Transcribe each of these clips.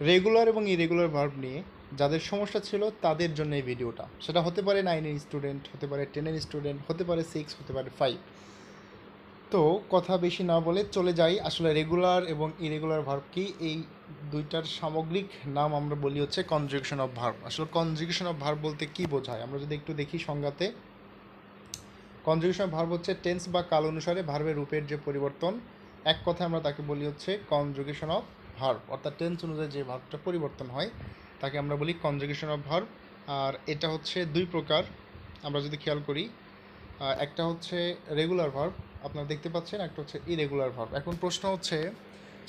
Regular এবং irregular verb নিয়ে যাদের সমস্যা ছিল তাদের জন্য এই ভিডিওটা। সেটা হতে পারে 9-এর স্টুডেন্ট, হতে পারে 10-এর স্টুডেন্ট, হতে পারে 6, হতে পারে 5। তো কথা বেশি না বলে চলে যাই আসলে রেগুলার এবং ইরেগুলার ভার্ব কি। এই দুইটার সামগ্রিক নাম আমরা বলি হচ্ছে কনজুগেশন অফ ভার্ব। আসলে কনজুগেশন অফ ভার্ব বলতে কি বোঝায় আমরা যদি একটু দেখি সংজ্ঞাতে। কনজুগেশন অফ ভার্ব হচ্ছে টেন্স বা কাল অনুসারে ভার্বের রূপের যে পরিবর্তন, এক কথায় আমরা তাকে বলি হচ্ছে কনজুগেশন অফ ভার্ব। অর্থাৎ টেন্স অনুযায়ী যে ভার্বটা পরিবর্তন হয় তাকে আমরা বলি কনজুগেশন অফ ভার্ব। আর এটা হচ্ছে দুই প্রকার আমরা যদি খেয়াল করি। একটা হচ্ছে রেগুলার ভার্ব আপনারা দেখতে পাচ্ছেন, একটা হচ্ছে ইরেগুলার ভার্ব। এখন প্রশ্ন হচ্ছে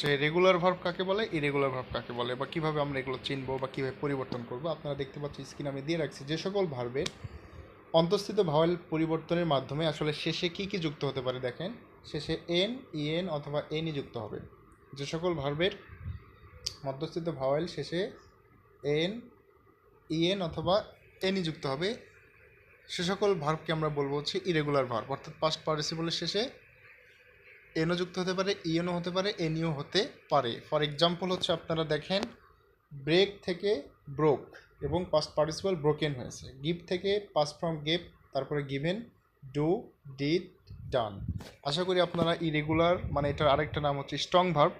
যে রেগুলার ভার্ব কাকে বলে, ইরেগুলার ভার্ব কাকে বলে, বা কীভাবে আমরা এগুলো চিনবো বা কীভাবে পরিবর্তন করবো। আপনারা দেখতে পাচ্ছেন স্ক্রিন আমি দিয়ে রাখছি যে সকল ভার্বের অন্তঃস্থিত ভাওয়েল পরিবর্তনের মাধ্যমে আসলে শেষে কী কী যুক্ত হতে পারে। দেখেন শেষে এন, ইএন অথবা এনই যুক্ত হবে। যে সকল ভার্বের মধ্যস্থিত ভাওয়েল শেষে এন, ইএন অথবা এনই যুক্ত হবে সে সকল ভার্বকে আমরা বলবো হচ্ছে ইরেগুলার ভার্ব। অর্থাৎ পাস্ট পার্টিসিপলের শেষে এনও যুক্ত হতে পারে, ইএনও হতে পারে, এনিও হতে পারে। ফর এক্সাম্পল হচ্ছে আপনারা দেখেন ব্রেক থেকে ব্রোক এবং পাস্ট পার্টিসিপল ব্রোকেন হয়েছে। গিভ থেকে পাস্ট ফ্রম গেভ, তারপরে গিভেন, ডু, ডিড, ডান। আশা করি আপনারা ইরেগুলার মানে এটার আরেকটা নাম হচ্ছে স্ট্রং ভার্ব,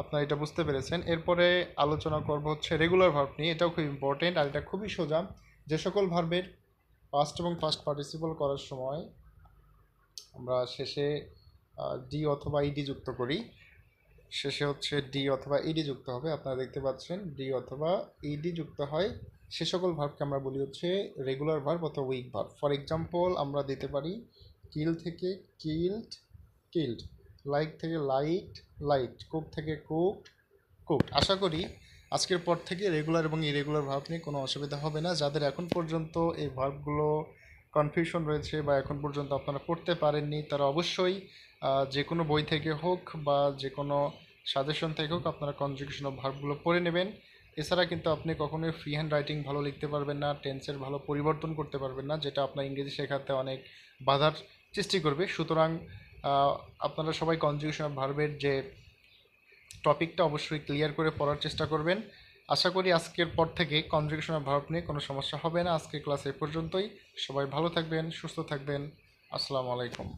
আপনারা এটা বুঝতে পেরেছেন। এরপরে আলোচনা করব হচ্ছে রেগুলার ভার্ব নিয়ে। এটাও খুব ইম্পর্টেন্ট আর এটা খুবই সোজা। যে সকল ভার্বের পাস্ট এবং পাস্ট পার্টিসিপল করার সময় আমরা শেষে ডি অথবা ইডি যুক্ত করি, শেষে হচ্ছে ডি অথবা ইডি যুক্ত হবে। আপনারা দেখতে পাচ্ছেন ডি অথবা ইডি যুক্ত হয়, সে সকল ভার্বকে আমরা বলি হচ্ছে রেগুলার ভার্ব অথবা উইক ভার্ব। ফর এক্সাম্পল আমরা দিতে পারি কিল থেকে কিল্ড, কিল্ড, লাইক থেকে লাইট, লাইট, কুক থেকে কুকড, কুকড। আশা করি আজকের পর থেকে রেগুলার এবং ইরেগুলার ভার্ব নিয়ে কোনো অসুবিধা হবে না। যাদের এখন পর্যন্ত এই ভার্বগুলো কনফিউশন রয়েছে বা এখন পর্যন্ত আপনারা পড়তে পারেননি তারা অবশ্যই যে কোনো বই থেকে হোক বা যে কোনো সাজেশন থেকে হোক আপনারা কনজুগেশন অফ ভার্বগুলো পড়ে নেবেন। এছাড়া কিন্তু আপনি কখনোই ফ্রি হ্যান্ড রাইটিং ভালো লিখতে পারবেন না, টেন্সের ভালো পরিবর্তন করতে পারবেন না, যেটা আপনার ইংরেজি শেখাতে অনেক বাধার সৃষ্টি করবে। সুতরাং আপনারা সবাই কনজুগেশন অফ ভার্বের যে টপিকটা অবশ্যই ক্লিয়ার করে পড়ার চেষ্টা করবেন। আশা করি আজকের পর থেকে কনজুগেশন অফ ভার্ব নিয়ে কোনো সমস্যা হবে না। আজকের ক্লাস এ পর্যন্তই। সবাই ভালো থাকবেন, সুস্থ থাকবেন। আসসালামু আলাইকুম।